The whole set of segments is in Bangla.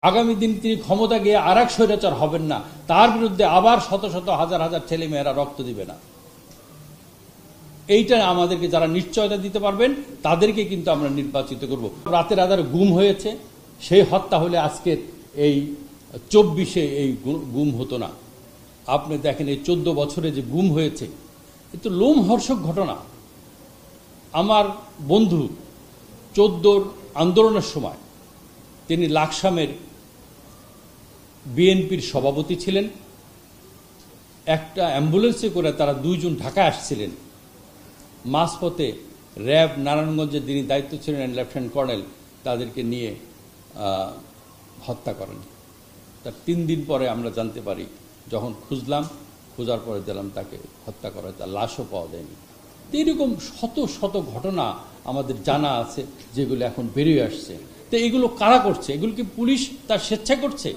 আগামী দিন তিনি ক্ষমতা গিয়ে আর এক স্বৈরাচার হবেন না, তার বিরুদ্ধে আবার শত শত হাজার হাজার ছেলে মেয়েরা রক্ত দিবে না। এইটা আমাদেরকে যারা নিশ্চয়তা দিতে পারবেন তাদেরকে কিন্তু আমরা নির্বাচিত করব। রাতের আধারে গুম হয়েছে, সেই হত্যা হলে আজকের এই 24-এ এই গুম হতো না। আপনি দেখেন এই 14 বছরে যে গুম হয়েছে, এ তো লোমহর্ষক ঘটনা। আমার বন্ধু 14 আন্দোলনের সময় তিনি লাকসামের বিএনপির সভাপতি ছিলেন। একটা অ্যাম্বুলেন্সে করে তারা 2 জন ঢাকায় আসছিলেন। মাঝপথে র্যাব নারায়ণগঞ্জের যিনি দায়িত্ব ছিলেন লেফটেন্যান্ট কর্নেল, তাদেরকে নিয়ে হত্যা করেন। তার 3 দিন পরে আমরা জানতে পারি, যখন খোঁজার পরে দিলাম তাকে হত্যা করা, তার লাশও পাওয়া যায়নি। এরকম শত শত ঘটনা আমাদের জানা আছে, যেগুলো এখন বেরিয়ে আসছে। তো এগুলো কারা করছে? এগুলো কি পুলিশ তার স্বেচ্ছা করছে?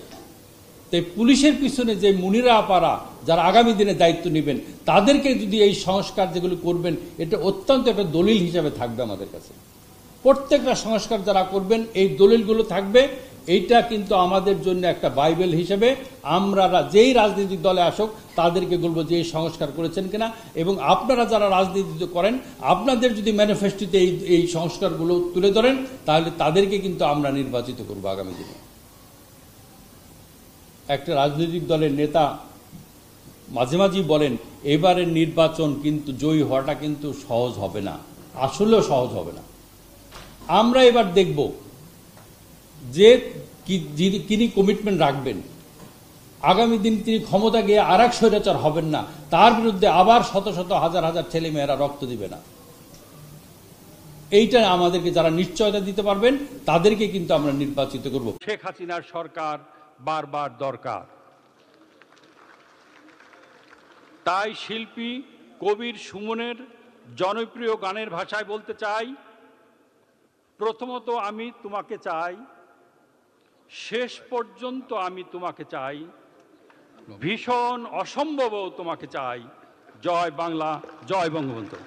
তাই পুলিশের পিছনে যে মুনিরা আপারা যারা আগামী দিনে দায়িত্ব নেবেন, তাদেরকে যদি এই সংস্কার যেগুলো করবেন, এটা অত্যন্ত একটা দলিল হিসাবে থাকবে আমাদের কাছে। প্রত্যেকটা সংস্কার যারা করবেন এই দলিলগুলো থাকবে। এইটা কিন্তু আমাদের জন্য একটা বাইবেল হিসেবে, আমরা যেই রাজনৈতিক দলে আসুক তাদেরকে বলবো যে এই সংস্কার করেছেন কিনা, এবং আপনারা যারা রাজনীতি করেন আপনাদের যদি ম্যানিফেস্টোতে এই সংস্কারগুলো তুলে ধরেন, তাহলে তাদেরকে কিন্তু আমরা নির্বাচিত করবো আগামী দিনে। একটা রাজনৈতিক দলের নেতা মাঝে মাঝেই বলেন এবারের নির্বাচন কিন্তু জয়ী হওয়াটা কিন্তু সহজ হবে না, আসলেও সহজ হবে না। আমরা এবার দেখব যে তিনি কমিটমেন্ট রাখবেন। আগামী দিন তিনি ক্ষমতা গিয়ে আর এক স্বৈরাচার হবেন না, তার বিরুদ্ধে আবার শত শত হাজার হাজার ছেলে মেয়েরা রক্ত দিবে না। এইটা আমাদেরকে যারা নিশ্চয়তা দিতে পারবেন তাদেরকে কিন্তু আমরা নির্বাচিত করব। শেখ হাসিনার সরকার বারবার দরকার। তাই শিল্পী কবির সুমনের জনপ্রিয় গানের ভাষায় বলতে চাই, প্রথমত আমি তোমাকে চাই, শেষ পর্যন্ত আমি তোমাকে চাই, ভীষণ অসম্ভবও তোমাকে চাই। জয় বাংলা, জয় বঙ্গবন্ধু।